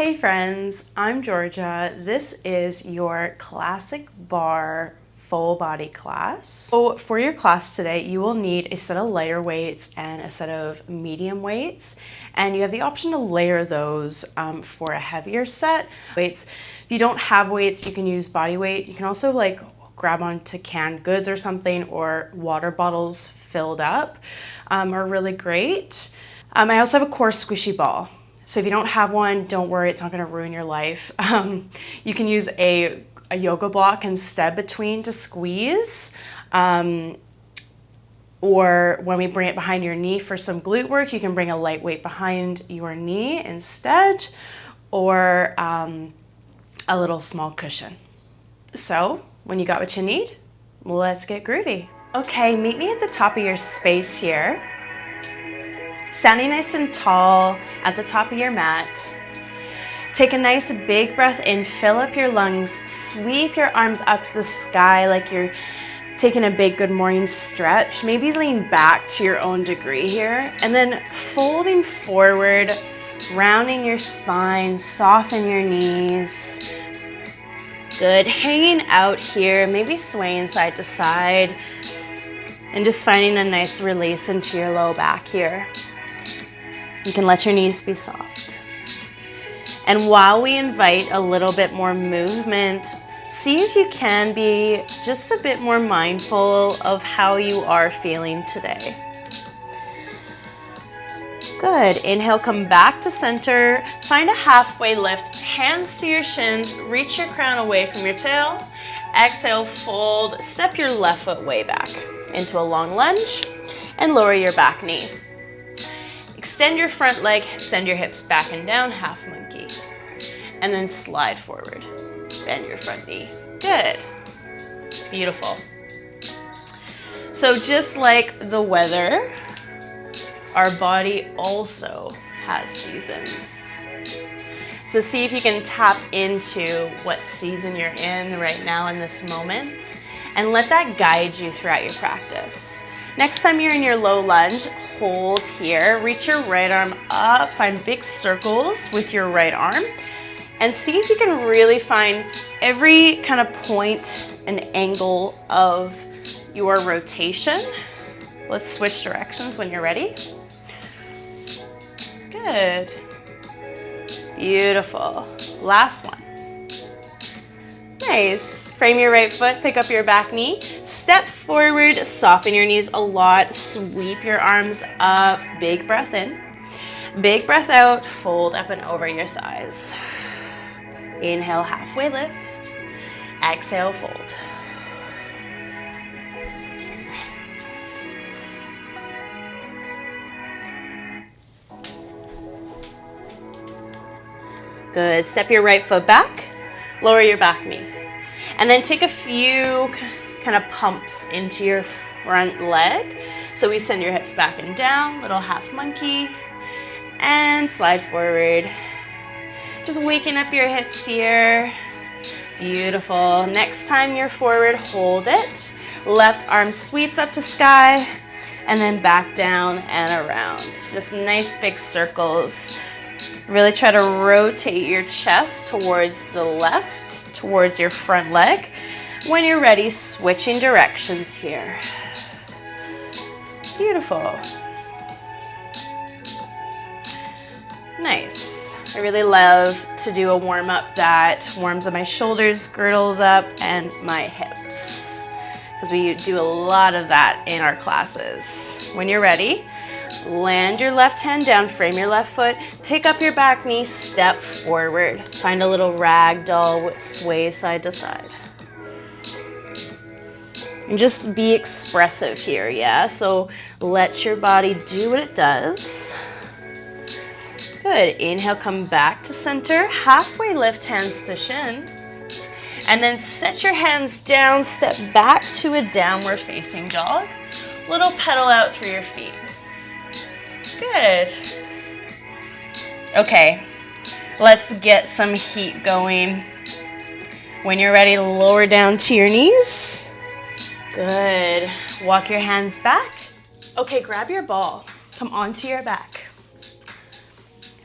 Hey friends, I'm Georgia. This is your classic barre full body class. So for your class today, you will need a set of lighter weights and a set of medium weights. And you have the option to layer those for a heavier set. Weights, if you don't have weights, you can use body weight. You can also grab onto canned goods or something, or water bottles filled up are really great. I also have a coarse squishy ball. So if you don't have one, don't worry, it's not gonna ruin your life. You can use a yoga block instead between to squeeze. Or when we bring it behind your knee for some glute work, you can bring a lightweight behind your knee instead, or a little small cushion. So when you got what you need, let's get groovy. Okay, meet me at the top of your space here. Standing nice and tall at the top of your mat. Take a nice big breath in, fill up your lungs, sweep your arms up to the sky like you're taking a big good morning stretch. Maybe lean back to your own degree here, and then folding forward, rounding your spine, soften your knees. Good, hanging out here, maybe swaying side to side, and just finding a nice release into your low back here. You can let your knees be soft. And while we invite a little bit more movement, see if you can be just a bit more mindful of how you are feeling today. Good. Inhale, come back to center. Find a halfway lift, hands to your shins, reach your crown away from your tail. Exhale, fold, step your left foot way back into a long lunge and lower your back knee. Extend your front leg, send your hips back and down, half monkey. And then slide forward, bend your front knee. Good, beautiful. So just like the weather, our body also has seasons. So see if you can tap into what season you're in right now in this moment, and let that guide you throughout your practice. Next time you're in your low lunge, hold here, reach your right arm up, find big circles with your right arm, and see if you can really find every kind of point and angle of your rotation. Let's switch directions when you're ready. Good. Beautiful. Last one. Nice. Frame your right foot, pick up your back knee, step forward, soften your knees a lot, sweep your arms up, big breath in, big breath out, fold up and over your thighs. Inhale, halfway lift, exhale, fold. Good, step your right foot back, lower your back knee. And then take a few kind of pumps into your front leg. So we send your hips back and down, little half monkey, and slide forward. Just waking up your hips here. Beautiful. Next time you're forward, hold it. Left arm sweeps up to sky, and then back down and around. Just nice big circles. Really try to rotate your chest towards the left, towards your front leg. When you're ready, switching directions here. Beautiful. Nice. I really love to do a warm-up that warms up my shoulders, girdles up, and my hips, because we do a lot of that in our classes. When you're ready, land your left hand down, frame your left foot, pick up your back knee, step forward. Find a little ragdoll, sway side to side. And just be expressive here, yeah? So let your body do what it does. Good, inhale, come back to center, halfway lift, hands to shins, and then set your hands down, step back to a downward facing dog. Little pedal out through your feet. Good. Okay, let's get some heat going. When you're ready, lower down to your knees. Good. Walk your hands back. Okay, grab your ball. Come onto your back.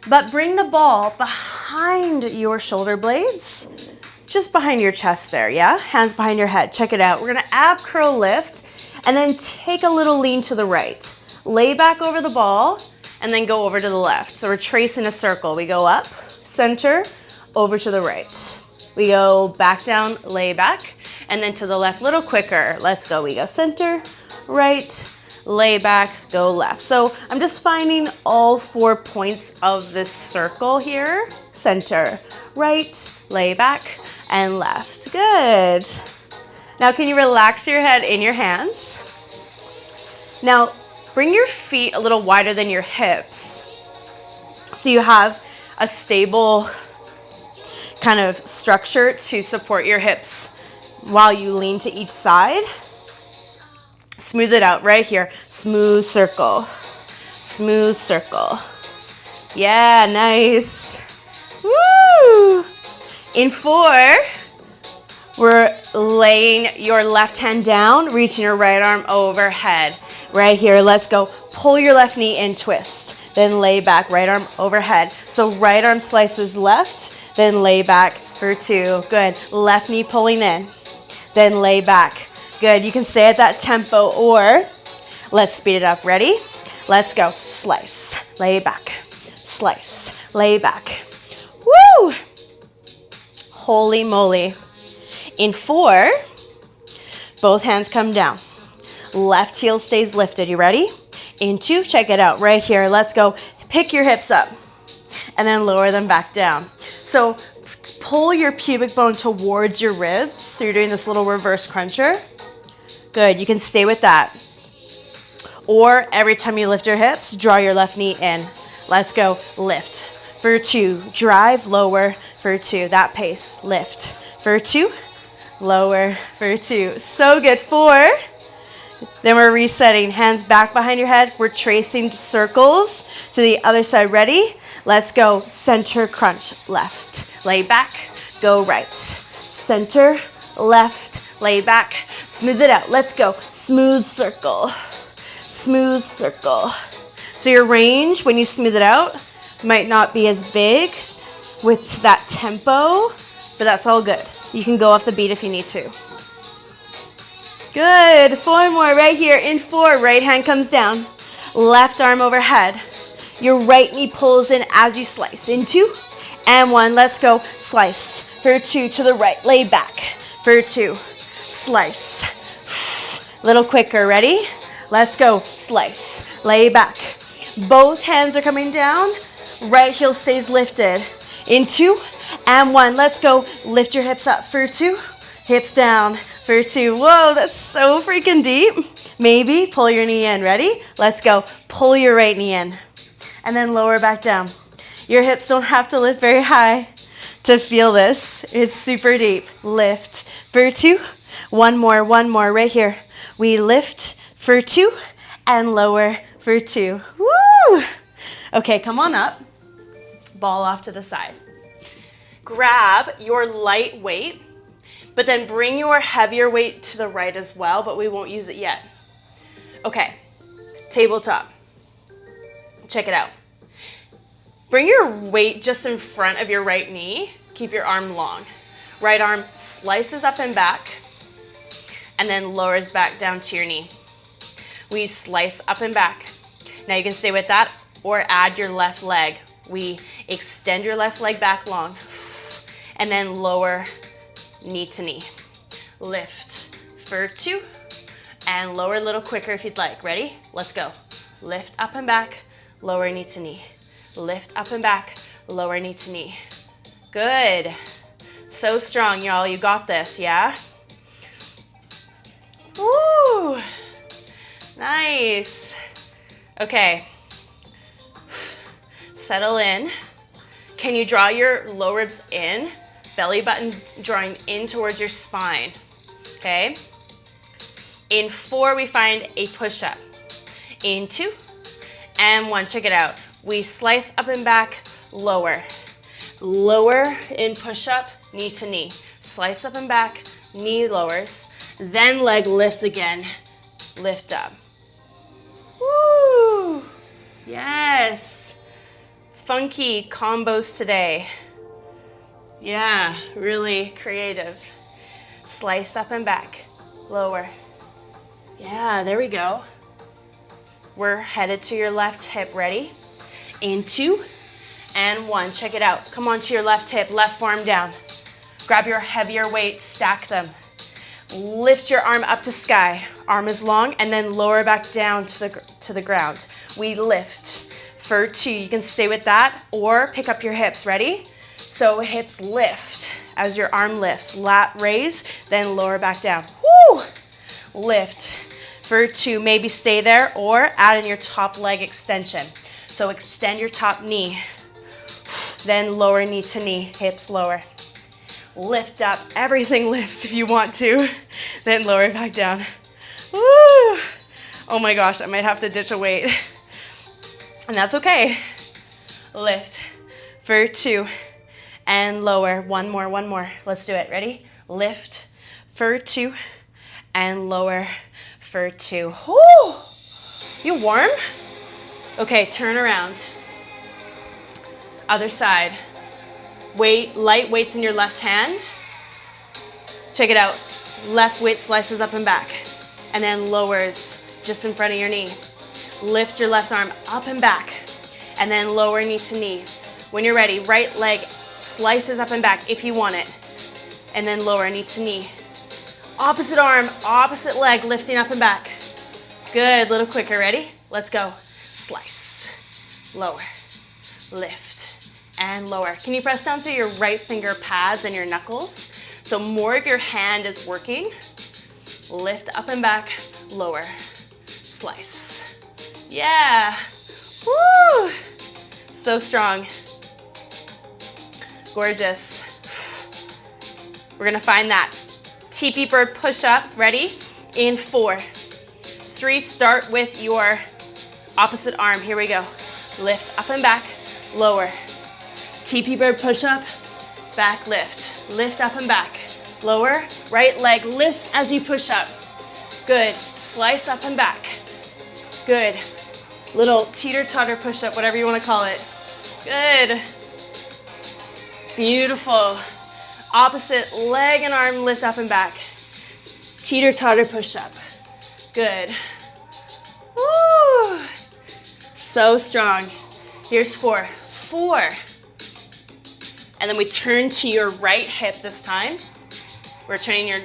But bring the ball behind behind your shoulder blades, just behind your chest there, yeah? Hands behind your head, check it out. We're gonna ab curl lift, and then take a little lean to the right. Lay back over the ball, and then go over to the left. So we're tracing a circle. We go up, center, over to the right. We go back down, lay back, and then to the left, little quicker. Let's go. We go center, right, lay back, go left. So I'm just finding all 4 points of this circle here. Center, right, lay back, and left. Good. Now can you relax your head in your hands? Now bring your feet a little wider than your hips so you have a stable kind of structure to support your hips while you lean to each side. Smooth it out right here. Smooth circle. Smooth circle. Yeah, nice. Woo! In 4, we're laying your left hand down, reaching your right arm overhead. Right here, let's go. Pull your left knee in, twist. Then lay back, right arm overhead. So right arm slices left, then lay back for 2. Good. Left knee pulling in, then lay back. Good. You can stay at that tempo, or let's speed it up. Ready? Let's go. Slice, lay back, slice, lay back. Woo! Holy moly. In 4, both hands come down. Left heel stays lifted. You ready? In 2, check it out right here. Let's go. Pick your hips up and then lower them back down. So pull your pubic bone towards your ribs. So you're doing this little reverse cruncher. Good. You can stay with that. Or every time you lift your hips, draw your left knee in. Let's go. Lift for 2. Drive, lower for 2. That pace. Lift for 2. Lower for 2. So good. 4. Then we're resetting. Hands back behind your head. We're tracing circles to the other side. Ready? Let's go. Center crunch. Left. Lay back. Go right. Center. Left. Lay back. Smooth it out. Let's go. Smooth circle. Smooth circle. So your range, when you smooth it out, might not be as big with that tempo, but that's all good. You can go off the beat if you need to. Good. 4 more right here. In 4, right hand comes down. Left arm overhead. Your right knee pulls in as you slice. In 2 and 1. Let's go. Slice for 2 to the right. Lay back for 2. Slice. Little quicker. Ready? Let's go. Slice. Lay back. Both hands are coming down. Right heel stays lifted. In 2 and 1. Let's go. Lift your hips up for 2. Hips down for 2. Whoa, that's so freaking deep. Maybe pull your knee in. Ready? Let's go. Pull your right knee in. And then lower back down. Your hips don't have to lift very high to feel this. It's super deep. Lift for 2. One more right here. We lift for 2 and lower for 2. Woo! Okay, come on up. Ball off to the side. Grab your light weight, but then bring your heavier weight to the right as well, but we won't use it yet. Okay, tabletop. Check it out. Bring your weight just in front of your right knee. Keep your arm long. Right arm slices up and back, and then lowers back down to your knee. We slice up and back. Now you can stay with that or add your left leg. We extend your left leg back long, and then lower knee to knee. Lift for 2 and lower a little quicker if you'd like. Ready? Let's go. Lift up and back, lower knee to knee. Lift up and back, lower knee to knee. Good. So strong, y'all. You got this, yeah? Woo! Nice. Okay. Settle in. Can you draw your low ribs in? Belly button drawing in towards your spine. Okay? In 4, we find a push-up. In 2 and 1. Check it out. We slice up and back, lower. Lower in push-up, knee to knee. Slice up and back, knee lowers. Then leg lifts again. Lift up. Woo! Yes. Funky combos today. Yeah, really creative. Slice up and back, lower. Yeah, there we go. We're headed to your left hip, ready? In 2 and 1, check it out. Come on to your left hip, left forearm down. Grab your heavier weight, stack them. Lift your arm up to sky, arm is long, and then lower back down to the ground. We lift for 2, you can stay with that or pick up your hips, ready? So hips lift as your arm lifts, lat raise, then lower back down. Woo! Lift for 2, maybe stay there or add in your top leg extension. So extend your top knee, then lower knee to knee, hips lower. Lift up, everything lifts if you want to, then lower back down. Woo! Oh my gosh, I might have to ditch a weight. And that's okay. Lift for 2 and lower. One more. Let's do it, ready? Lift for 2 and lower for 2. Woo! You warm? Okay, turn around. Other side. Weight, light weights in your left hand. Check it out. Left weight slices up and back, and then lowers just in front of your knee. Lift your left arm up and back, and then lower knee to knee. When you're ready, right leg slices up and back if you want it, and then lower knee to knee. Opposite arm, opposite leg lifting up and back. Good, a little quicker, ready? Let's go. Slice, lower, lift, and lower. Can you press down through your right finger pads and your knuckles? So more of your hand is working. Lift up and back, lower, slice. Yeah, woo! So strong. Gorgeous. We're gonna find that teepee bird push-up, ready? In 4, 3, start with your opposite arm, here we go. Lift up and back, lower. Teepee bird push-up, back lift. Lift up and back, lower. Right leg lifts as you push up. Good, slice up and back. Good, little teeter-totter push-up, whatever you wanna call it. Good. Beautiful. Opposite leg and arm lift up and back. Teeter-totter push-up. Good. Woo! So strong. Here's 4. 4. And then we turn to your right hip this time. We're turning your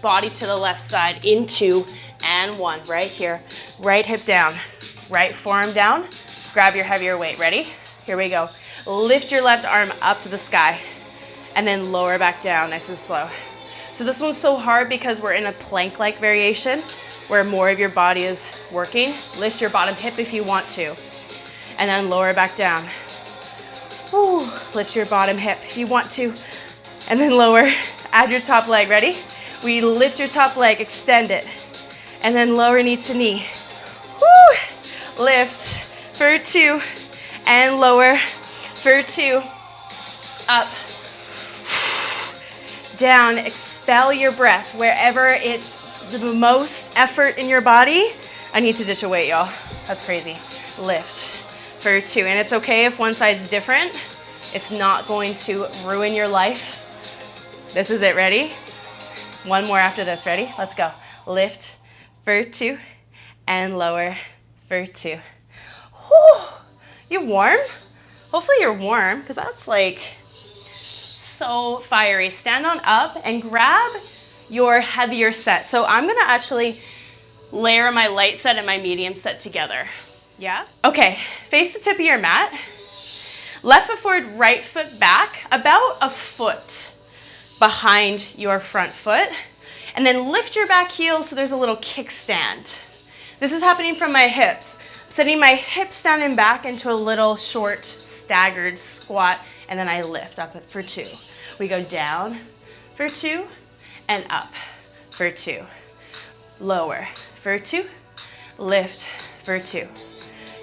body to the left side in 2 and 1, right here. Right hip down, right forearm down. Grab your heavier weight, ready? Here we go. Lift your left arm up to the sky and then lower back down, nice and slow. So this one's so hard because we're in a plank-like variation where more of your body is working. Lift your bottom hip if you want to, and then lower back down. Woo. Lift your bottom hip if you want to, and then lower. Add your top leg, ready? We lift your top leg, extend it, and then lower knee to knee. Woo. Lift for 2, and lower for 2. Up, down, expel your breath wherever it's the most effort in your body. I need to ditch a weight, y'all. That's crazy. Lift for 2, and it's okay if one side's different. It's not going to ruin your life. This is it, ready? One more after this, ready? Let's go. Lift for 2, and lower for 2. Whew. You warm? Hopefully you're warm, because that's like so fiery. Stand on up and grab your heavier set. So I'm gonna actually layer my light set and my medium set together. Yeah? Okay, face the tip of your mat. Left foot forward, right foot back, about a foot behind your front foot. And then lift your back heel so there's a little kickstand. This is happening from my hips. I'm setting my hips down and back into a little short staggered squat, and then I lift up for 2. We go down for 2 and up for 2. Lower for 2, lift for 2.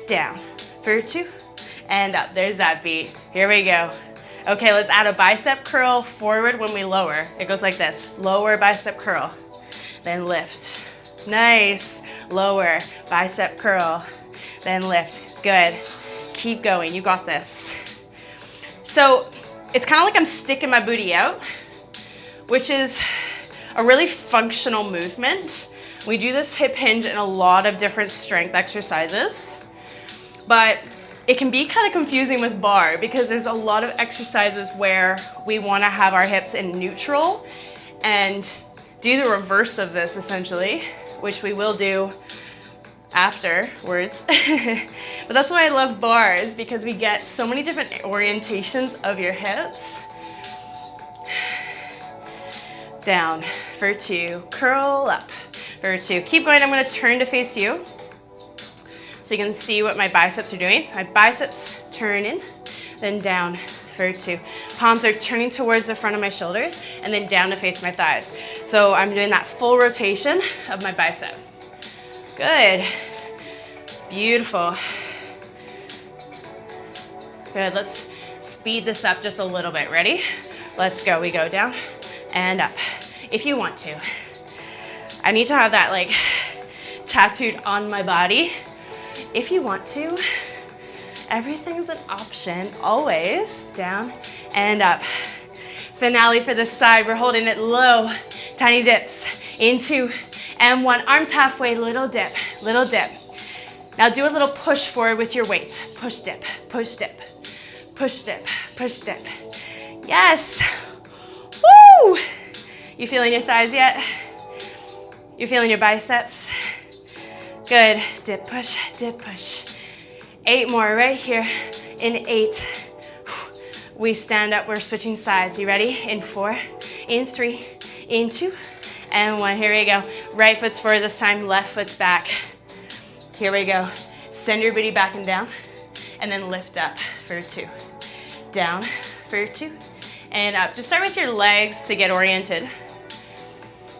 Down for 2 and up. There's that beat. Here we go. Okay, let's add a bicep curl forward when we lower. It goes like this. Lower bicep curl, then lift. Nice. Lower bicep curl, then lift. Good. Keep going. You got this. So it's kind of like I'm sticking my booty out, which is a really functional movement. We do this hip hinge in a lot of different strength exercises, but it can be kind of confusing with bar because there's a lot of exercises where we want to have our hips in neutral and do the reverse of this essentially, which we will do afterwards. But that's why I love bars, because we get so many different orientations of your hips. Down for 2, curl up for 2. Keep going. I'm going to turn to face you so you can see what my biceps are doing. My biceps turn in, then down for 2. Palms are turning towards the front of my shoulders and then down to face my thighs. So I'm doing that full rotation of my bicep. Good. Beautiful. Good. Let's speed this up just a little bit. Ready? Let's go. We go down and up. If you want to. I need to have that like tattooed on my body. If you want to. Everything's an option. Always. Down and up. Finale for this side. We're holding it low. Tiny dips. Into and 1. Arms halfway. Little dip. Little dip. Now do a little push forward with your weights. Push dip. Push dip. Push dip. Push dip. Yes. Woo! You feeling your thighs yet? You feeling your biceps? Good. Dip, push, dip, push. 8 more right here. In 8. We stand up. We're switching sides. You ready? In 4, in 3, in 2, and 1. Here we go. Right foot's forward this time. Left foot's back. Here we go. Send your booty back and down. And then lift up for 2. Down for 2. And up. Just start with your legs to get oriented.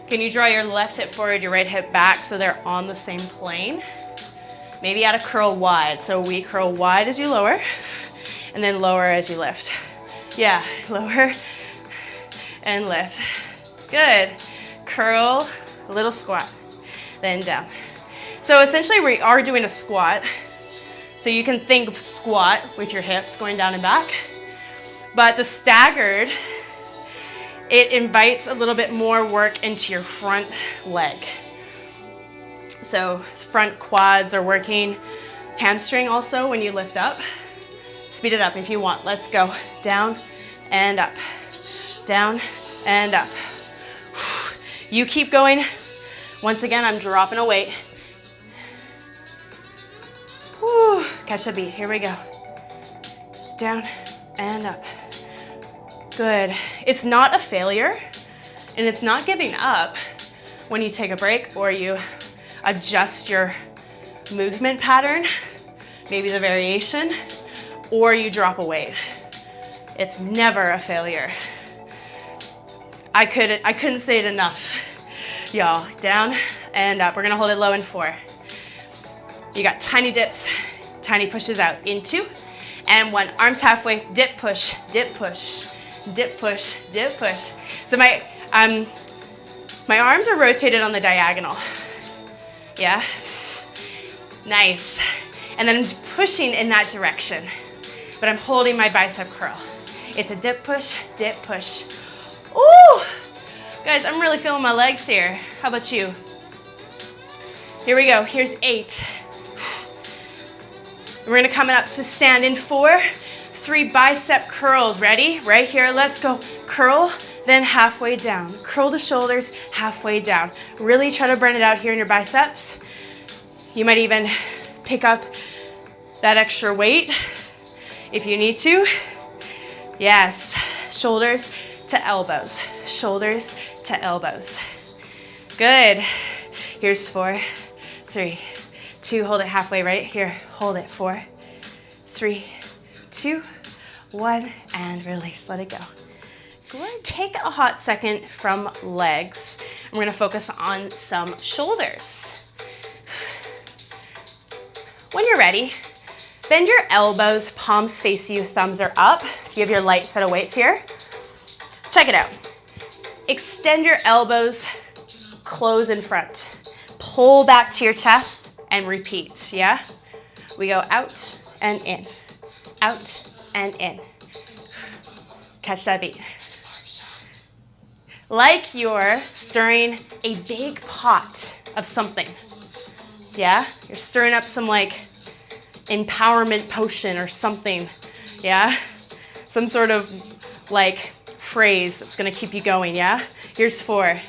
Can you draw your left hip forward, your right hip back so they're on the same plane? Maybe add a curl wide. So we curl wide as you lower, and then lower as you lift. Yeah, lower and lift. Good. Curl, a little squat, then down. So essentially we are doing a squat. So you can think squat with your hips going down and back. But the staggered, it invites a little bit more work into your front leg. So front quads are working. Hamstring also when you lift up. Speed it up if you want. Let's go. Down and up. Down and up. You keep going. Once again, I'm dropping a weight. Whew. Catch the beat. Here we go. Down and up. Good. It's not a failure, and it's not giving up when you take a break or you adjust your movement pattern, maybe the variation, or you drop a weight. It's never a failure. I couldn't say it enough. Y'all, down and up. We're gonna hold it low in 4. You got tiny dips, tiny pushes out. In 2 and 1. Arms halfway. Dip, push, dip, push, dip, push, dip, push. So my arms are rotated on the diagonal. Yeah, nice. And then I'm pushing in that direction, but I'm holding my bicep curl. It's a dip, push, dip, push. Ooh, guys, I'm really feeling my legs here. How about you? Here we go. Here's 8. We're gonna come up to stand in 4, 3 bicep curls. Ready? Right here. Let's go. Curl, then halfway down. Curl the shoulders, halfway down. Really try to burn it out here in your biceps. You might even pick up that extra weight if you need to. Yes. Shoulders to elbows. Shoulders to elbows. Good. Here's 4, 3, 2. Hold it halfway right here. Hold it. 4, 3, 2, 1, and release. Let it go. Good. Take a hot second from legs. We're gonna focus on some shoulders. When you're ready, bend your elbows, palms face you, thumbs are up. You have your light set of weights here. Check it out. Extend your elbows, close in front. Pull back to your chest and repeat, yeah? We go out and in, out and in. Catch that beat. Like you're stirring a big pot of something. Yeah? You're stirring up some like empowerment potion or something. Yeah? Some sort of like phrase that's gonna keep you going, yeah? Here's 4,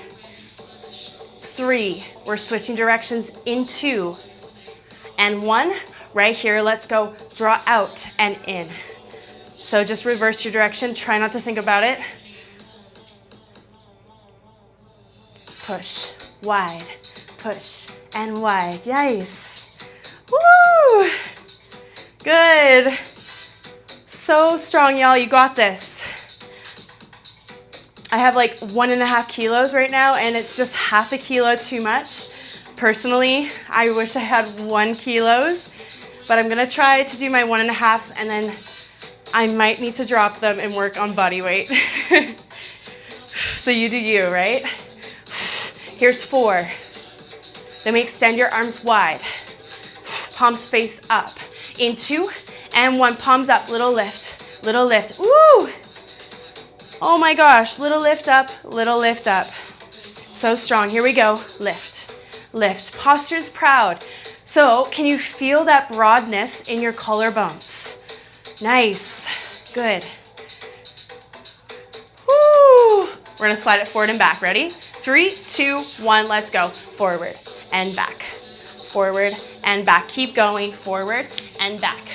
3, we're switching directions in 2, and 1, right here, let's go, draw out and in. So just reverse your direction, try not to think about it. Push, wide, push, and wide, yes. Woo! Good. So strong, y'all, you got this. I have like 1.5 kilos right now, and it's just half a kilo too much. Personally, I wish I had 1 kilos, but I'm gonna try to do my 1.5s, and then I might need to drop them and work on body weight. So you do you, right? Here's 4. Then we extend your arms wide. Palms face up. In 2 and 1, palms up, little lift, little lift. Woo! Oh my gosh, little lift up, little lift up. So strong, here we go, lift, lift. Posture's proud. So can you feel that broadness in your collarbones? Nice, good. Woo! We're gonna slide it forward and back, ready? 3, 2, 1, let's go. Forward and back, forward and back. Keep going, forward and back.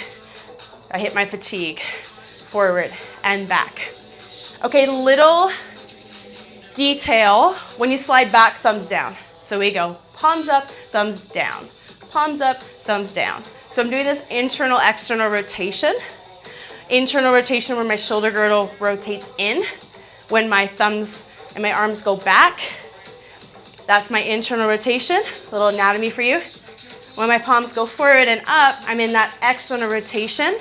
I hit my fatigue. Forward and back. Okay, little detail. When you slide back, thumbs down. So we go palms up, thumbs down. Palms up, thumbs down. So I'm doing this internal, external rotation. Internal rotation where my shoulder girdle rotates in. When my thumbs and my arms go back, that's my internal rotation. Little anatomy for you. When my palms go forward and up, I'm in that external rotation.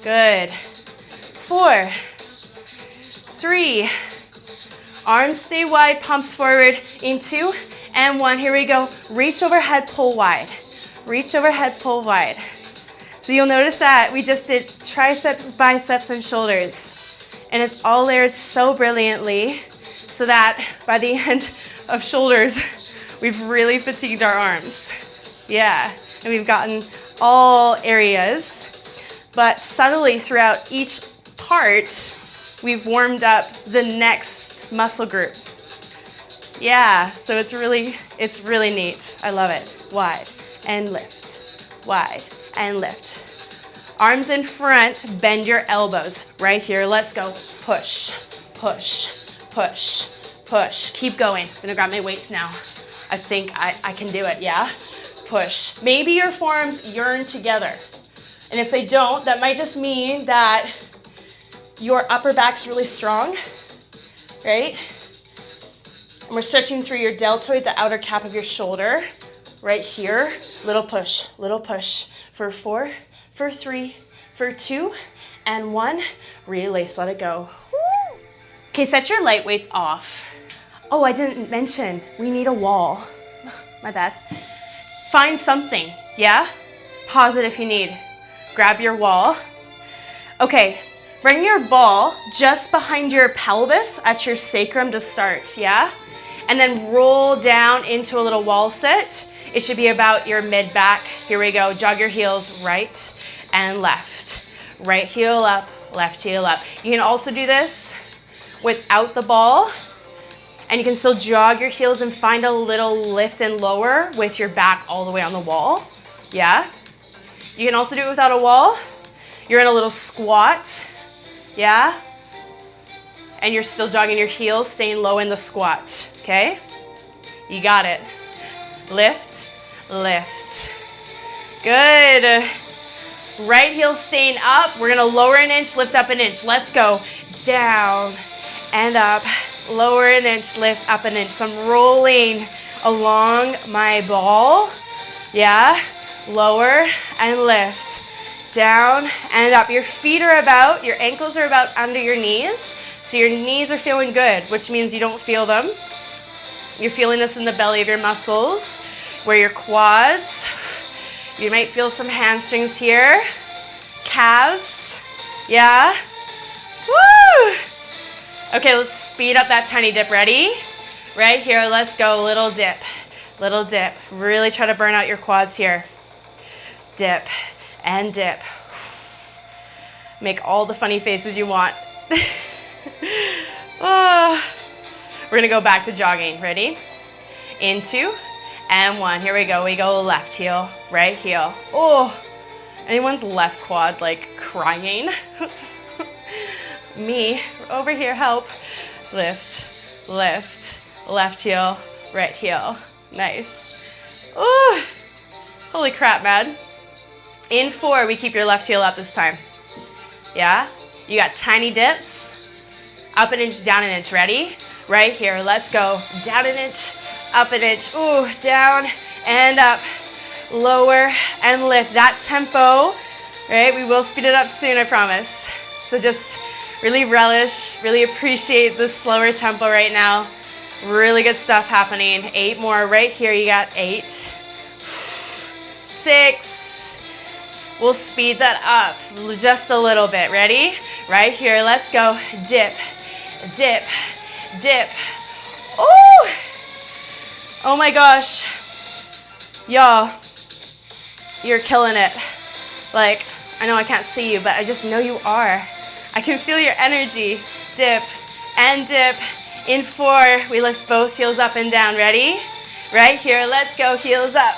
Good. 4, 3, arms stay wide, palms forward, in 2 and 1, here we go. Reach overhead, pull wide. Reach overhead, pull wide. So you'll notice that we just did triceps, biceps, and shoulders. And it's all layered so brilliantly so that by the end of shoulders, we've really fatigued our arms. Yeah, and we've gotten all areas, but subtly throughout each part, we've warmed up the next muscle group. Yeah, so it's really neat. I love it. Wide and lift, wide and lift. Arms in front, bend your elbows. Right here, let's go. Push, push, push, push. Keep going. I'm gonna grab my weights now. I think I can do it, yeah? Push. Maybe your forearms yearn together. And if they don't, that might just mean that your upper back's really strong, right? And we're stretching through your deltoid, the outer cap of your shoulder, right here. Little push for 4, for 3, for 2, and 1. Release, let it go. Woo. Okay, set your light weights off. Oh, I didn't mention, we need a wall. My bad. Find something, yeah? Pause it if you need. Grab your wall. Okay, bring your ball just behind your pelvis at your sacrum to start, yeah? And then roll down into a little wall sit. It should be about your mid-back. Here we go, jog your heels right and left. Right heel up, left heel up. You can also do this without the ball, and you can still jog your heels and find a little lift and lower with your back all the way on the wall, yeah? You can also do it without a wall. You're in a little squat, yeah? And you're still jogging your heels, staying low in the squat, okay? You got it. Lift, lift. Good. Right heel staying up. We're gonna lower an inch, lift up an inch. Let's go. Down and up. Lower an inch, lift up an inch. So I'm rolling along my ball. Yeah. Lower and lift. Down and up. Your feet are about, your ankles are about under your knees. So your knees are feeling good, which means you don't feel them. You're feeling this in the belly of your muscles, where your quads. You might feel some hamstrings here. Calves. Yeah. Woo! Okay, let's speed up that tiny dip. Ready? Right here, let's go. Little dip, little dip. Really try to burn out your quads here. Dip and dip. Make all the funny faces you want. We're gonna go back to jogging. Ready? In 2 and 1. Here we go. We go left heel, right heel. Oh, anyone's left quad like crying? Me, over here, help. Lift, lift, left heel, right heel. Nice. Oh, holy crap, man. In 4, we keep your left heel up this time. Yeah? You got tiny dips. Up an inch, down an inch. Ready? Right here, let's go. Down an inch, up an inch. Ooh, down and up. Lower and lift. That tempo, right? We will speed it up soon, I promise. So just really relish, really appreciate the slower tempo right now. Really good stuff happening. 8 more right here. You got 8, 6. We'll speed that up just a little bit. Ready? Right here. Let's go. Dip, dip, dip. Oh! Oh my gosh. Y'all, you're killing it. Like, I know I can't see you, but I just know you are. I can feel your energy. Dip and dip. In 4, we lift both heels up and down. Ready? Right here, let's go. Heels up,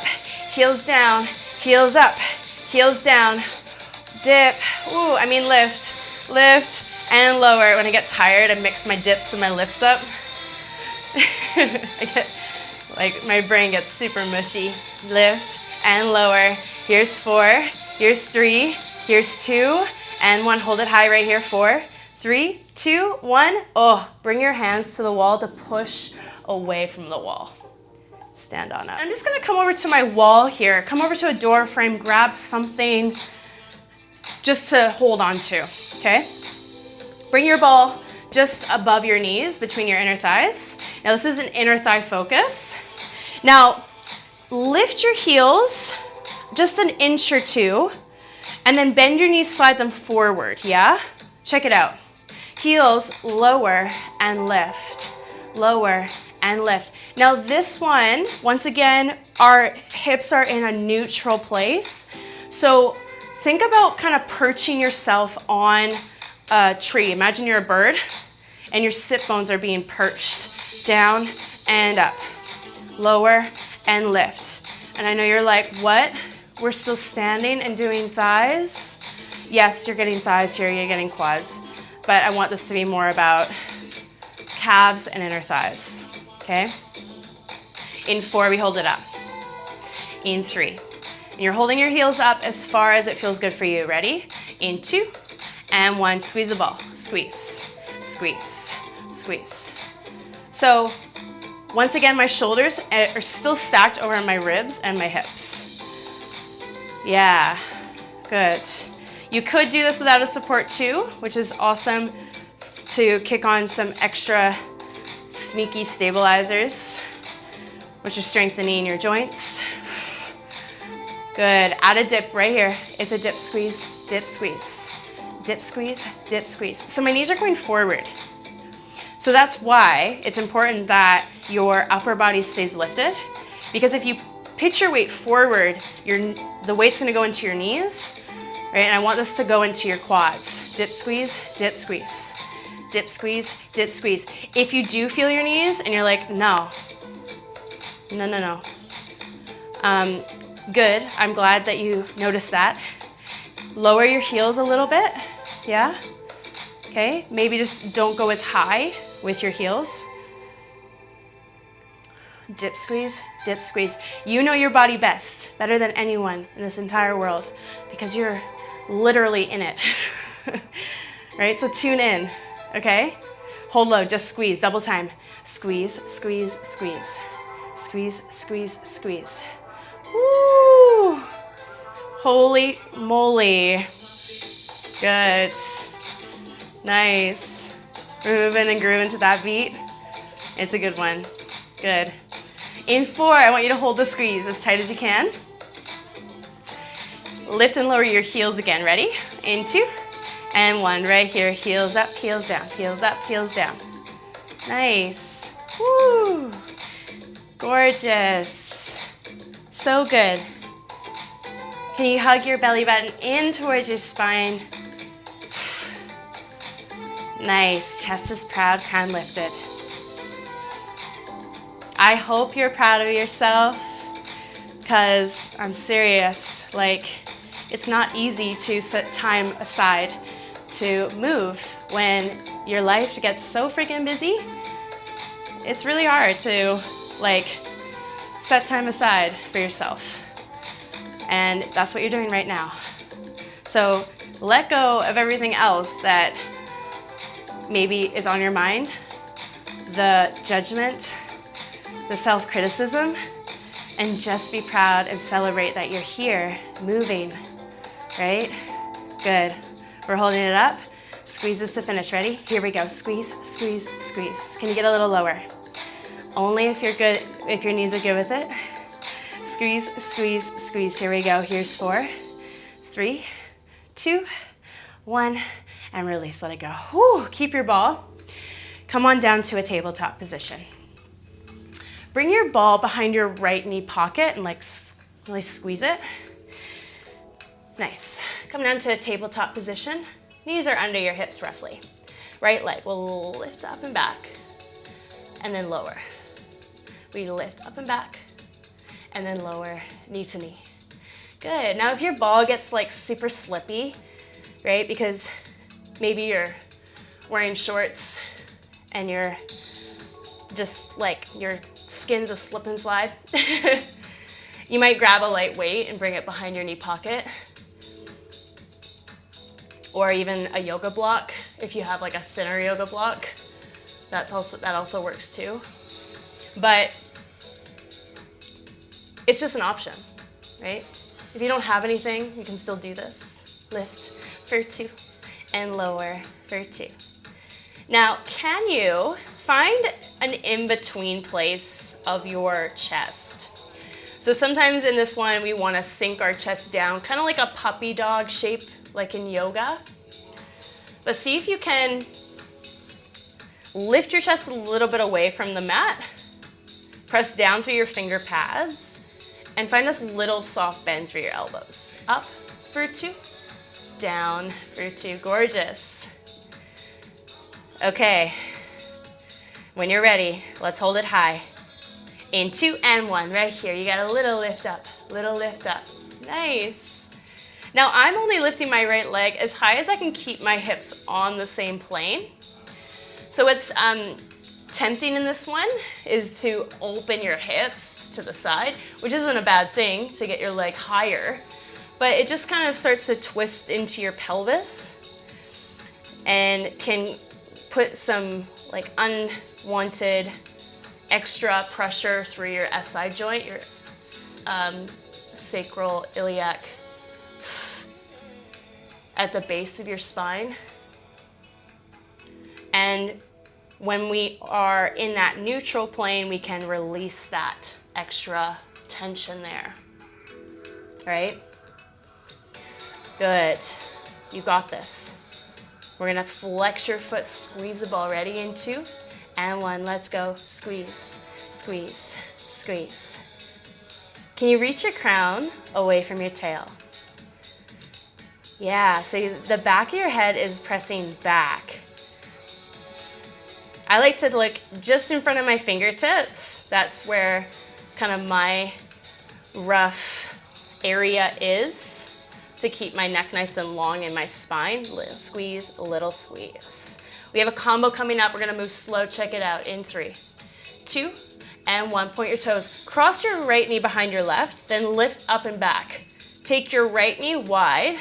heels down, heels up, heels down. Dip. Ooh, I mean lift, lift and lower. When I get tired, I mix my dips and my lifts up. I get, like, my brain gets super mushy. Lift and lower. Here's 4, here's 3, here's 2, and 1. Hold it high right here. 4, 3, 2, 1. Oh, bring your hands to the wall to push away from the wall. Stand on up. I'm just gonna come over to my wall here. Come over to a door frame, grab something just to hold on to, okay? Bring your ball just above your knees, between your inner thighs. Now this is an inner thigh focus. Now, lift your heels just an inch or 2, and then bend your knees, slide them forward, yeah? Check it out. Heels lower and lift, lower and lift. Now this one, once again, our hips are in a neutral place. So think about kind of perching yourself on a tree. Imagine you're a bird and your sit bones are being perched down and up, lower and lift. And I know you're like, what? We're still standing and doing thighs? Yes, you're getting thighs here, you're getting quads, but I want this to be more about calves and inner thighs, okay? In 4, we hold it up. In 3, and you're holding your heels up as far as it feels good for you. Ready? In 2, and 1, squeeze the ball. Squeeze, squeeze, squeeze. So once again, my shoulders are still stacked over my ribs and my hips. Yeah, good. You could do this without a support too, which is awesome to kick on some extra sneaky stabilizers, which are strengthening your joints. Good. Add a dip right here. It's a dip squeeze, dip squeeze, dip squeeze, dip squeeze. So my knees are going forward. So that's why it's important that your upper body stays lifted, because if you pitch your weight forward, the weight's gonna go into your knees, right? And I want this to go into your quads. Dip squeeze, dip squeeze, dip squeeze, dip squeeze. If you do feel your knees and you're like, no. Good, I'm glad that you noticed that. Lower your heels a little bit, yeah? Okay, maybe just don't go as high with your heels. Dip squeeze, dip squeeze. You know your body best, better than anyone in this entire world, because you're literally in it, right? So tune in, okay? Hold low, just squeeze, double time. Squeeze, squeeze, squeeze. Squeeze, squeeze, squeeze. Woo! Holy moly. Good. Nice. Moving and grooving to that beat. It's a good one. Good. In 4, I want you to hold the squeeze as tight as you can. Lift and lower your heels again. Ready? In 2, And one right here, heels up, heels down, heels up, heels down. Nice. Woo. Gorgeous. So good. Can you hug your belly button in towards your spine? Nice. Chest is proud, crown lifted. I hope you're proud of yourself, because I'm serious. Like, it's not easy to set time aside to move when your life gets so freaking busy. It's really hard to set time aside for yourself. And that's what you're doing right now. So let go of everything else that maybe is on your mind, the judgment, the self-criticism, and just be proud and celebrate that you're here, moving, right? Good. We're holding it up. Squeezes to finish. Ready? Here we go. Squeeze, squeeze, squeeze. Can you get a little lower? Only if you're good, if your knees are good with it. Squeeze, squeeze, squeeze. Here we go. Here's 4, 3, 2, 1, and release. Let it go. Whew. Keep your ball. Come on down to a tabletop position. Bring your ball behind your right knee pocket and really squeeze it. Nice. Come down to a tabletop position. Knees are under your hips roughly. Right leg will lift up and back, and then lower. We lift up and back, and then lower, knee to knee. Good. Now if your ball gets super slippy, right, because maybe you're wearing shorts and you're just your skin's a slip and slide, you might grab a light weight and bring it behind your knee pocket. Or even a yoga block, if you have a thinner yoga block, that also works too. But it's just an option, right? If you don't have anything, you can still do this. Lift for 2 and lower for 2. Now, can you find an in-between place of your chest? So sometimes in this one, we want to sink our chest down, kind of like a puppy dog shape, like in yoga. But see if you can lift your chest a little bit away from the mat, press down through your finger pads, and find a little soft bend through your elbows. Up for 2, down for 2. Gorgeous. Okay, when you're ready, let's hold it high. In 2 and 1, right here. You got a little lift up, little lift up. Nice. Now I'm only lifting my right leg as high as I can keep my hips on the same plane. So what's tempting in this one is to open your hips to the side, which isn't a bad thing to get your leg higher, but it just kind of starts to twist into your pelvis and can put some unwanted extra pressure through your SI joint, your sacral iliac, at the base of your spine. And when we are in that neutral plane, we can release that extra tension there, right? Good, you got this. We're gonna flex your foot, squeeze the ball. Ready? In 2 and 1, let's go. Squeeze, squeeze, squeeze. Can you reach your crown away from your tail? Yeah, so the back of your head is pressing back. I like to look just in front of my fingertips. That's where kind of my rough area is, to keep my neck nice and long in my spine. Little squeeze, little squeeze. We have a combo coming up. We're gonna move slow. Check it out. In 3, 2, and 1. Point your toes. Cross your right knee behind your left, then lift up and back. Take your right knee wide,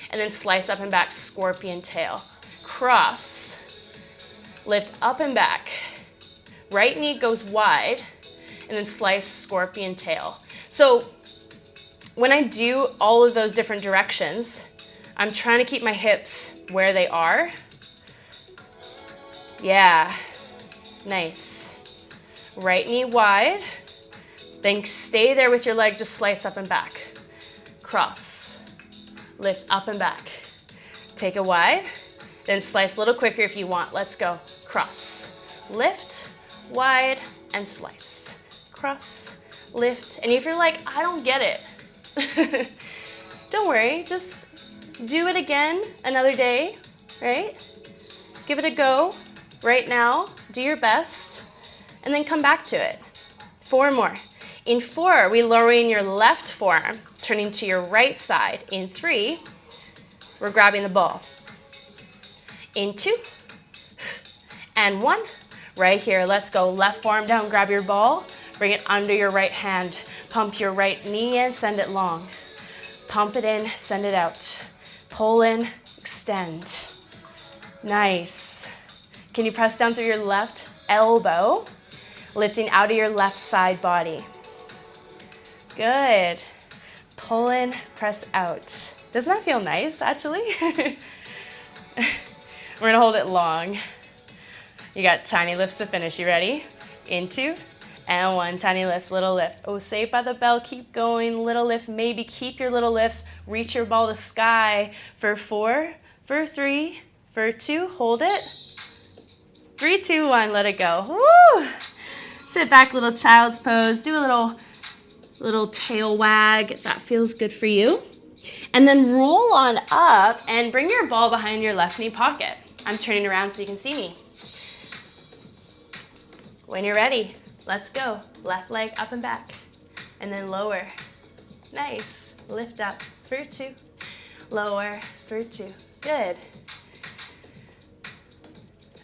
and then slice up and back, scorpion tail. Cross, lift up and back. Right knee goes wide, and then slice, scorpion tail. So when I do all of those different directions, I'm trying to keep my hips where they are. Yeah, nice. Right knee wide, then stay there with your leg, just slice up and back. Cross, lift up and back. Take it wide, then slice a little quicker if you want. Let's go. Cross, lift, wide, and slice. Cross, lift. And if you're like, I don't get it, don't worry, just do it again another day, right? Give it a go right now, do your best, and then come back to it. 4 more. In 4, we lowering your left forearm, turning to your right side. In 3, we're grabbing the ball. In 2, and 1. Right here, let's go. Left forearm down, grab your ball, bring it under your right hand. Pump your right knee in, send it long. Pump it in, send it out. Pull in, extend. Nice. Can you press down through your left elbow, lifting out of your left side body? Good. Pull in, press out. Doesn't that feel nice, actually? We're gonna hold it long. You got tiny lifts to finish. You ready? In 2, and 1. Tiny lifts, little lift. Oh, Saved by the Bell, keep going. Little lift, maybe keep your little lifts. Reach your ball to sky for 4, for 3, for 2. Hold it. 3, 2, 1, let it go. Woo! Sit back, little child's pose. Do a little tail wag if that feels good for you. And then roll on up and bring your ball behind your left knee pocket. I'm turning around so you can see me. When you're ready, let's go. Left leg up and back. And then lower. Nice. Lift up for 2. Lower for 2. Good.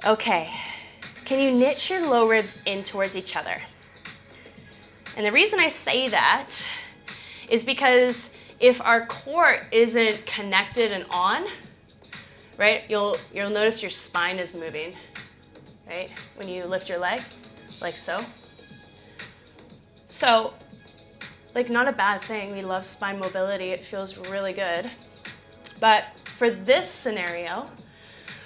Okay. Can you knit your low ribs in towards each other? And the reason I say that is because if our core isn't connected and on, right, you'll notice your spine is moving, right? When you lift your leg, like so. So, like, not a bad thing. We love spine mobility. It feels really good. But for this scenario,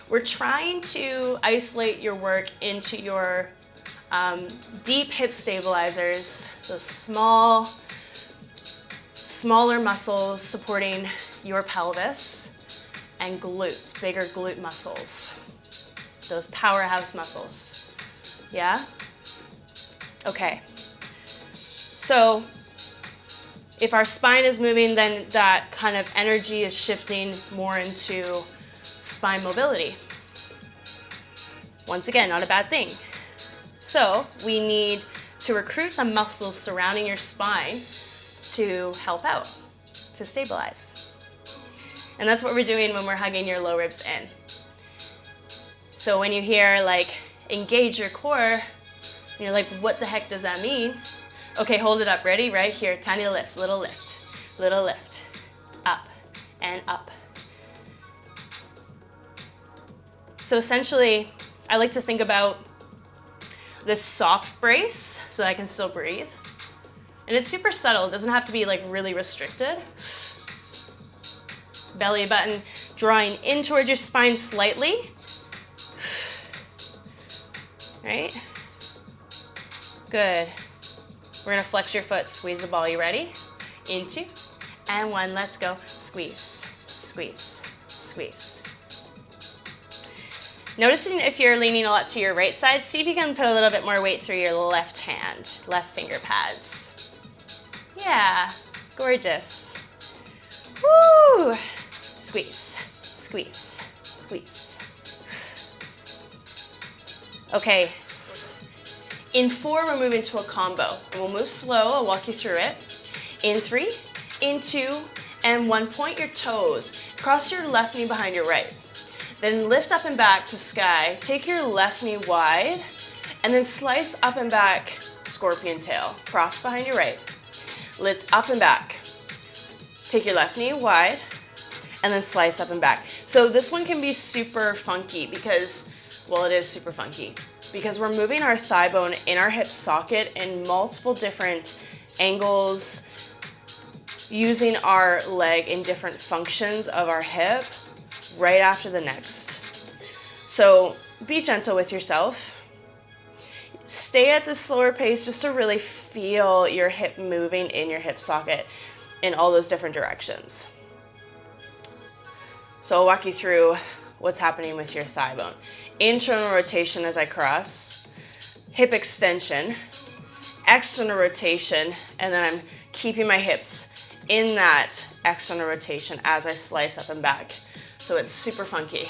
we're trying to isolate your work into your deep hip stabilizers, those smaller muscles supporting your pelvis, and glutes, bigger glute muscles, those powerhouse muscles. Yeah? Okay. So if our spine is moving, then that kind of energy is shifting more into spine mobility. Once again, not a bad thing. So we need to recruit the muscles surrounding your spine to help out, to stabilize. And that's what we're doing when we're hugging your low ribs in. So when you hear like, engage your core, you're like, what the heck does that mean? Okay, hold it up, ready? Right here, tiny lifts, little lift, up and up. So essentially, I like to think about this soft brace so that I can still breathe. And it's super subtle, it doesn't have to be like really restricted. Belly button drawing in towards your spine slightly. Right? Good. We're gonna flex your foot, squeeze the ball. You ready? In 2, and 1, let's go. Squeeze, squeeze, squeeze. Noticing if you're leaning a lot to your right side, see if you can put a little bit more weight through your left hand, left finger pads. Yeah, gorgeous. Woo! Squeeze, squeeze, squeeze. Okay, in 4, we're moving to a combo. And we'll move slow, I'll walk you through it. In 3, in 2, and 1, point your toes. Cross your left knee behind your right. Then lift up and back to sky. Take your left knee wide, and then slice up and back, scorpion tail. Cross behind your right. Lift up and back. Take your left knee wide, and then slice up and back. So this one can be super funky because, well, it is super funky, because we're moving our thigh bone in our hip socket in multiple different angles, using our leg in different functions of our hip, right after the next. So be gentle with yourself. Stay at the slower pace just to really feel your hip moving in your hip socket in all those different directions. So I'll walk you through what's happening with your thigh bone. Internal rotation as I cross, hip extension, external rotation, and then I'm keeping my hips in that external rotation as I slice up and back. So it's super funky.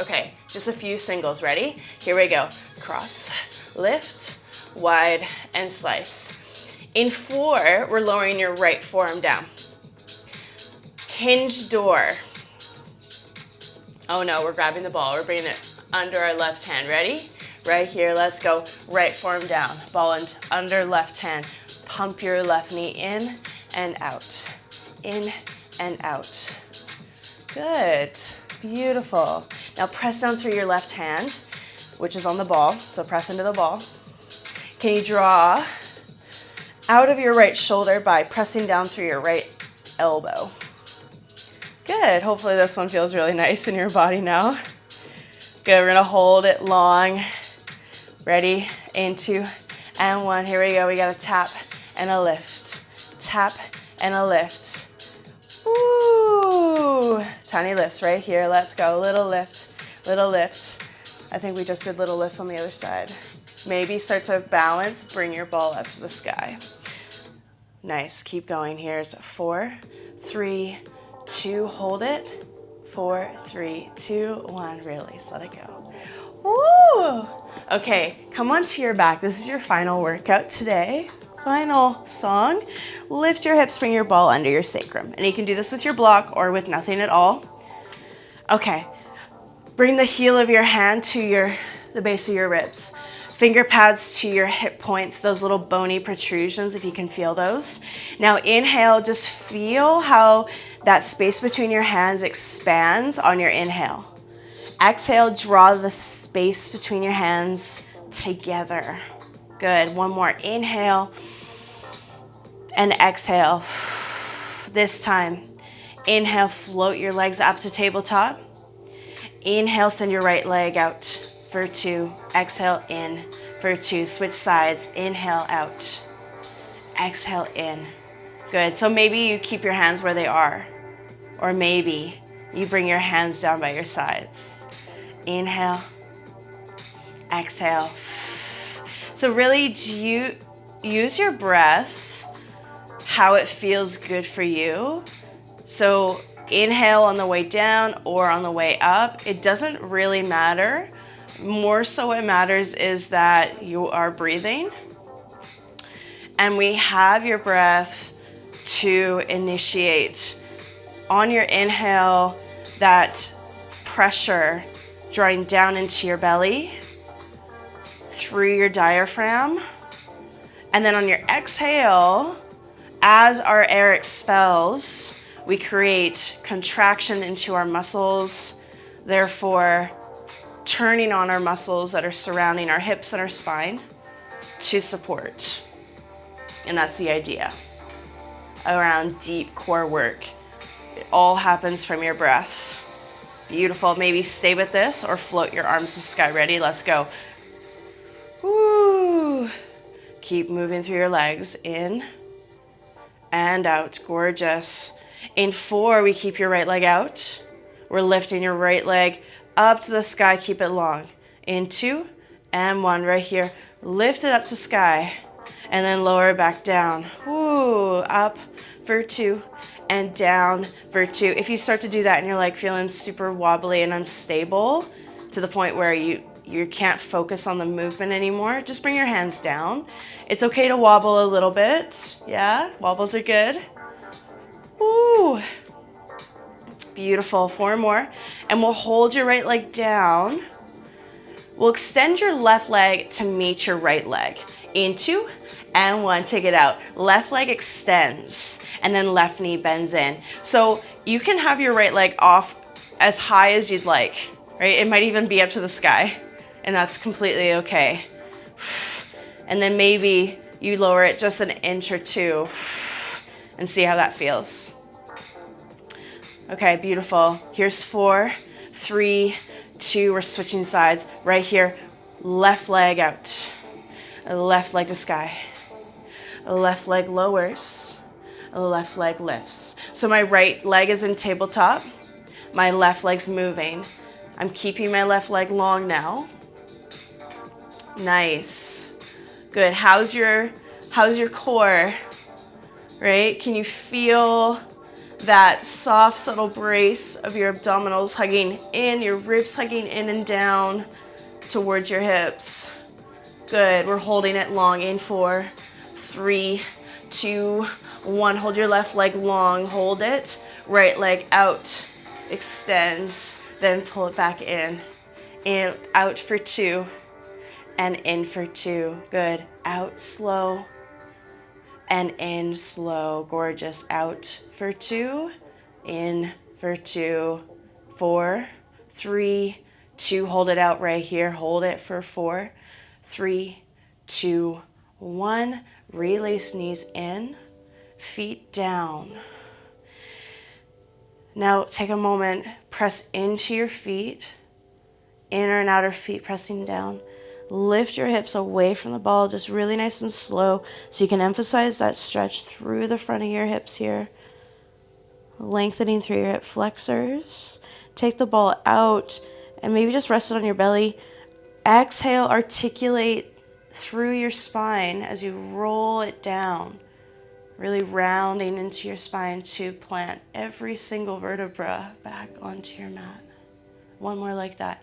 Okay, just a few singles. Ready? Here we go. Cross, lift, wide, and slice. In 4, we're lowering your right forearm down. Hinge door. Oh no, we're grabbing the ball. We're bringing it under our left hand. Ready? Right here, let's go. Right forearm down, ball under left hand. Pump your left knee in and out. In and out. Good, beautiful. Now press down through your left hand, which is on the ball, so press into the ball. Can you draw out of your right shoulder by pressing down through your right elbow? Good, hopefully this one feels really nice in your body now. Good, we're gonna hold it long. Ready, into, and 1. Here we go, we got a tap and a lift. Tap and a lift. Ooh, tiny lifts right here, let's go. Little lift, little lift. I think we just did little lifts on the other side. Maybe start to balance, bring your ball up to the sky. Nice, keep going. Here's 4, 3, 2, hold it. 4, 3, 2, 1, release, let it go. Woo! Okay, come onto your back. This is your final workout today. Final song. Lift your hips, bring your ball under your sacrum. And you can do this with your block or with nothing at all. Okay, bring the heel of your hand to the base of your ribs. Finger pads to your hip points, those little bony protrusions, if you can feel those. Now inhale, just feel how that space between your hands expands on your inhale. Exhale, draw the space between your hands together. Good, one more. Inhale and exhale. This time, inhale, float your legs up to tabletop. Inhale, send your right leg out for 2. Exhale, in for 2. Switch sides. Inhale, out. Exhale, in. Good. So maybe you keep your hands where they are, or maybe you bring your hands down by your sides. Inhale, exhale. So really use your breath how it feels good for you. So inhale on the way down or on the way up. It doesn't really matter. More so what matters is that you are breathing. And we have your breath to initiate. On your inhale, that pressure drawing down into your belly, through your diaphragm. And then on your exhale, as our air expels, we create contraction into our muscles, therefore turning on our muscles that are surrounding our hips and our spine to support. And that's the idea around deep core work. It all happens from your breath. Beautiful. Maybe stay with this or float your arms to the sky. Ready? Let's go. Woo. Keep moving through your legs. In and out. Gorgeous. In 4, we keep your right leg out. We're lifting your right leg up to the sky. Keep it long. In 2 and 1. Right here. Lift it up to sky and then lower it back down. Woo. Up for 2. And down for 2. If you start to do that and you're like feeling super wobbly and unstable to the point where you can't focus on the movement anymore, just bring your hands down. It's okay to wobble a little bit. Yeah, wobbles are good. Ooh, beautiful. 4 more. And we'll hold your right leg down. We'll extend your left leg to meet your right leg. In 2 and 1, take it out. Left leg extends and then left knee bends in. So you can have your right leg off as high as you'd like, right? It might even be up to the sky, and that's completely okay. And then maybe you lower it just an inch or 2 and see how that feels. Okay, beautiful. Here's 4, 3, 2, we're switching sides. Right here, left leg out. Left leg to sky. Left leg lowers. Left leg lifts. So my right leg is in tabletop. My left leg's moving. I'm keeping my left leg long now. Nice. Good. How's your core? Right? Can you feel that soft, subtle brace of your abdominals hugging in, your ribs hugging in and down towards your hips? Good. We're holding it long in 4, 3, 2, 1. Hold your left leg long. Hold it. Right leg out. Extends. Then pull it back in. In, out for 2. And in for 2. Good. Out slow. And in slow. Gorgeous. Out for 2. In for 2. 4, 3, 2. Hold it out right here. Hold it for 4, 3, 2, 1. Relace knees in, feet down. Now take a moment, press into your feet, inner and outer feet pressing down. Lift your hips away from the ball, just really nice and slow, so you can emphasize that stretch through the front of your hips here. Lengthening through your hip flexors. Take the ball out and maybe just rest it on your belly. Exhale, articulate through your spine as you roll it down, really rounding into your spine to plant every single vertebra back onto your mat. One more like that.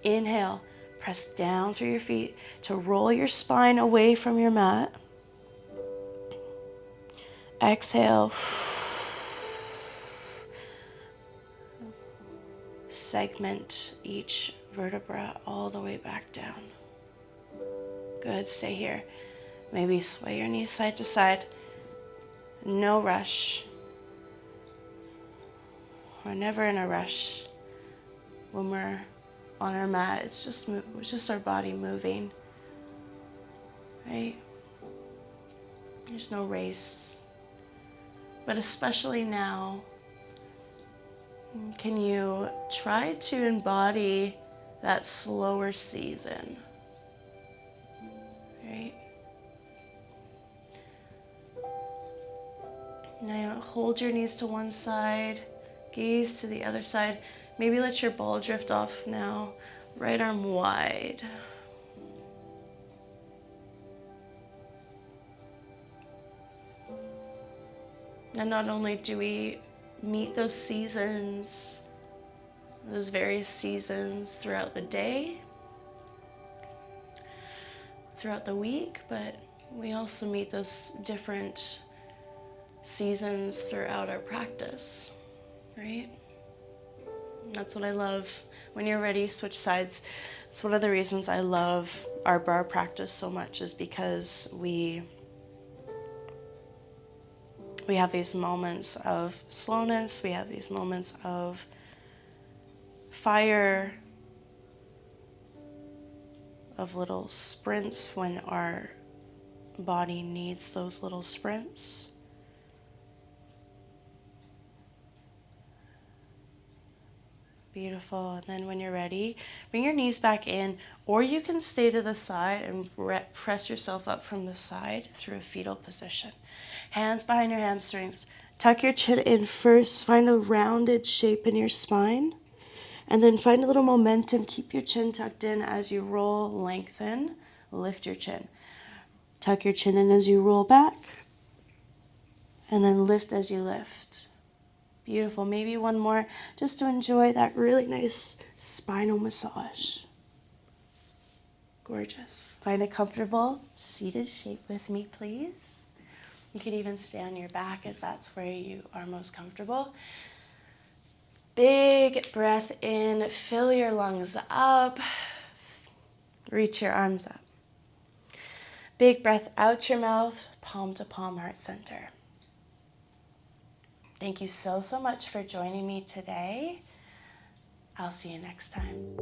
Inhale, press down through your feet to roll your spine away from your mat. Exhale. Segment each vertebra all the way back down. Good, stay here. Maybe sway your knees side to side. No rush. We're never in a rush when we're on our mat. It's just our body moving, right? There's no race. But especially now, can you try to embody that slower season? Right? Now hold your knees to one side, gaze to the other side. Maybe let your ball drift off now. Right arm wide. And not only do we meet those seasons, those various seasons throughout the day, throughout the week, but we also meet those different seasons throughout our practice, right? That's what I love. When you're ready, switch sides. It's one of the reasons I love our bar practice so much, is because we have these moments of slowness, we have these moments of fire, of little sprints when our body needs those little sprints. Beautiful. And then when you're ready, bring your knees back in, or you can stay to the side and press yourself up from the side through a fetal position. Hands behind your hamstrings. Tuck your chin in first. Find a rounded shape in your spine. And then find a little momentum. Keep your chin tucked in as you roll, lengthen, lift your chin. Tuck your chin in as you roll back. And then lift as you lift. Beautiful. Maybe one more just to enjoy that really nice spinal massage. Gorgeous. Find a comfortable seated shape with me, please. You could even stay on your back if that's where you are most comfortable. Big breath in, fill your lungs up. Reach your arms up. Big breath out your mouth, palm to palm, heart center. Thank you so much for joining me today. I'll see you next time.